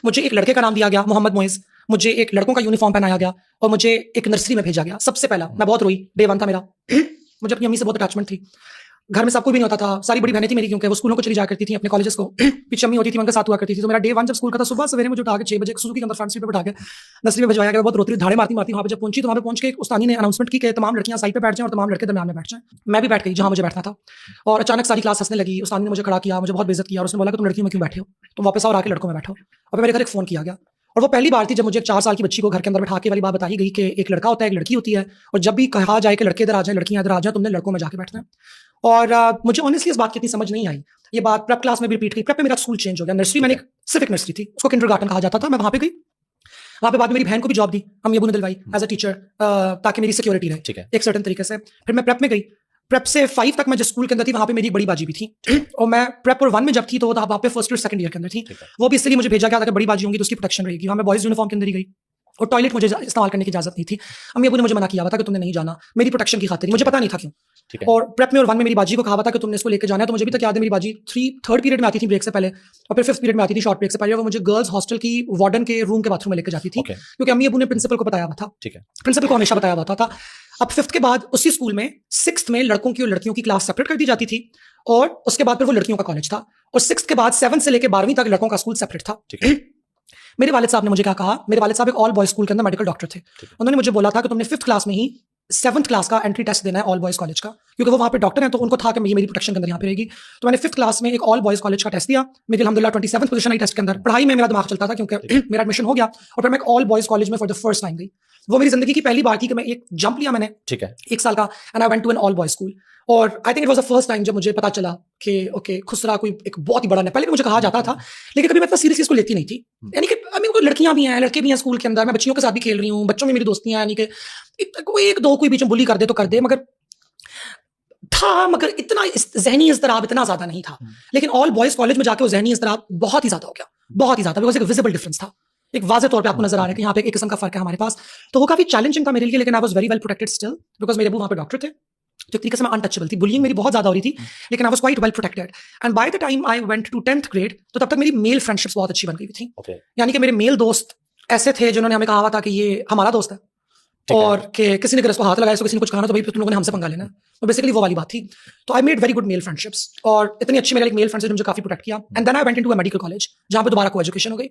मुझे एक लड़के का नाम दिया गया मोहम्मद मोइज, मुझे एक लड़कों का यूनिफॉर्म पहनाया गया और मुझे एक नर्सरी में भेजा गया। सबसे पहला मैं बहुत रोई, डे 1 था मेरा। मुझे अपनी अम्मी से बहुत अटैचमेंट थी। घर में सबको भी नहीं होता था, सारी बड़ी बहनें थी मेरी, क्योंकि वो स्कूलों को चली जाया करती थी, अपने कॉलेजेस को। पीछे अम्मी होती थी, उनके साथ हुआ करती थी। तो मेरा डे 1 जब स्कूल का था, सुबह सवेरे मुझे उठा के 6 बजे सुजुकी के अंदर फ्रंट सीट पे बैठा के नर्सरी में भिजवाया गया। बहुत रोती धाड़े मारती मारती वहाँ पे जब पहुंची, तो वहाँ पे पहुंच के एक उस्तानी ने अनाउंसमेंट की कि तमाम लड़कियां साइड पे बैठ जाएं और तमाम लड़के दरमियान में बैठ जाएं। मैं भी बैठ गई जहाँ मुझे बैठना था, और अचानक सारी क्लास हंसने लगी। उस्तानी ने मुझे खड़ा किया, मुझे बहुत बेइज्जत किया और उसने बोला कि तुम लड़कियों में क्यों बैठे हो, तुम वापस आओ और आके लड़कों में बैठो। और फिर मेरे घर एक फोन किया गया, और वो पहली बार थी जब मुझे एक 4 साल की बच्ची को घर के अंदर बैठा के वाली बात बताई गई कि एक लड़का होता है, एक लड़की होती है, और जब भी कहा जाए कि लड़के इधर आ जाए, लड़कियां इधर आ जाए, तुमने लड़कों में जाके बैठना है। और मुझे ऑनेस्टली इस बात की इतनी समझ नहीं आई। ये बात प्रेप क्लास में भी रिपीट की। प्रेप में मेरा स्कूल चेंज हो गया। नर्सरी मैंने एक सिविक नर्सरी थी, उसको किंडरगार्टन कहा जाता था, मैं वहां पे गई। वहां पे बाद में मेरी बहन को भी जॉब दी अम्मी अबू ने दिलवाई एज अ टीचर, ताकि मेरी सिक्योरिटी रहे एक सर्टेन तरीके से। फिर मैं प्रेप में गई। प्रेप से 5 तक मैं जिस स्कूल के अंदर थी, वहां पे मेरी एक बड़ी बाजी भी थी। और मैं प्रेप और 1 में जब थी, तो वो वहां पे फर्स्ट और सेकंड ईयर के अंदर थी। वो भी इसलिए मुझे भेजा गया था कि बड़ी बाजी होंगी तो उसकी प्रोटेक्शन रहेगी। वहां मैं बॉयज यूनिफॉर्म के अंदर ही गई, और टॉयलेट मुझे इस्तेमाल करने की इजाजत नहीं थी। अम्मी अबू ने मुझे मना किया हुआ था कि तुमने नहीं जाना, मेरी प्रोटेक्शन की खातिर। मुझे पता नहीं था क्यों। और प्रेप में और 1 में मेरी बाजी को कहा हुआ था कि तुमने इसको लेके जाना है। तो मुझे भी तक याद है, मेरी बाजी थर्ड पीरियड में आती थी ब्रेक से पहले, और फिर 5th पीरियड में आती थी शॉर्ट ब्रेक से पहले। वो मुझे गर्ल्स हॉस्टल की वार्डन के रूम के बाथरूम में लेके जाती थी, क्योंकि अम्मी अबू ने प्रिंसिपल को बताया हुआ था। प्रिंसिपल को हमेशा बताया हुआ था। अब 5th के बाद उसी स्कूल में 6th में लड़कों की और लड़कियों की क्लास सेपरेट कर दी जाती थी, और उसके बाद फिर वो लड़कियों का कॉलेज था। और 6th के बाद 7th से लेकर 12वीं तक लड़कों का स्कूल सेपरेट था। मेरे वालिद साहब ने मुझे क्या कहा, मेरे वालिद साहब एक ऑल बॉयज स्कूल के अंदर मेडिकल डॉक्टर थे। उन्होंने मुझे बोला था कि तुमने 5th क्लास में ही 7th क्लास का एंट्री टेस्ट देना है ऑल बॉयज कॉलेज का, क्योंकि वो वहाँ पे डॉक्टर हैं, तो उनको था कि मेरी प्रोटेक्शन के अंदर यहाँ पे रहेगी। तो मैंने 5th क्लास में एक ऑल बॉयज कॉलेज का टेस्ट दिया। मेरी अल्हम्दुलिल्लाह 27th पोजीशन आई टेस्ट के अंदर। पढ़ाई में मेरा दिमाग चलता था, क्योंकि मेरा एडमिशन हो गया, और फिर मैं एक ऑल बॉयज कॉलेज में फॉर द फर्स्ट टाइम गई। वो मेरी जिंदगी की पहली बार थी कि मैं एक जंप लिया मैंने, 1 साल का, and I went to an all boys school. और I think it was the first time जब मुझे पता चला कि ओके, खुसरा कोई एक बहुत ही बड़ा है। पहले भी मुझे कहा जाता था, लेकिन कभी मैं इतना सीरियसली इसको लेती नहीं थी। यानी कि अभी कोई लड़कियां भी हैं, लड़के भी हैं स्कूल के अंदर, मैं बच्चियों के साथ भी खेल रही हूँ, बच्चों में मेरी दोस्तियां, यानी कि कोई एक दो कोई बीच में बुली कर दे तो कर दे, मगर इतना ज़हनी इज़्तिराब इतना ज्यादा नहीं था। लेकिन ऑल बॉयज कॉलेज में जाके वो ज़हनी इज़्तिराब बहुत ही ज्यादा हो गया, बहुत ही ज्यादा, बिकॉज़ एक विजिबल डिफरेंस था, एक वाज़े तौर पे आपको नजर आ रहा है कि यहाँ पे एक किस्म का फर्क है हमारे पास। तो वो काफी चैलेंजिंग था मेरे लिए, लेकिन I was very well protected still, because मेरे अबू वहाँ पे डॉक्टर थे। तो एक तरीके से मैं अनटचेबल थी। बुलिंग मेरी बहुत ज्यादा हो रही थी, लेकिन I was quite well protected. And by the time I went to 10th grade, तो तब तक मेरी मेल फ्रेंडशिप्स बहुत अच्छी बन गई थी। यानी कि मेरे मेल दोस्त ऐसे थे जिन्होंने हमें कहा हुआ था कि ये हमारा दोस्त है, और कि किसी ने अगर इसको हाथ लगाया, तो किसी ने कुछ कहा ना, तो भाई तुम लोगों ने हमसे पंगा लेना है। तो बेसिकली वो वाली बात थी। तो I made very good mail friendships, और इतनी अच्छी मेरी मेल फ्रेंड्स ने मुझे काफी प्रोटेक्ट किया। And then I went into a medical college, जहां पे दोबारा को एजुकेशन हो गई।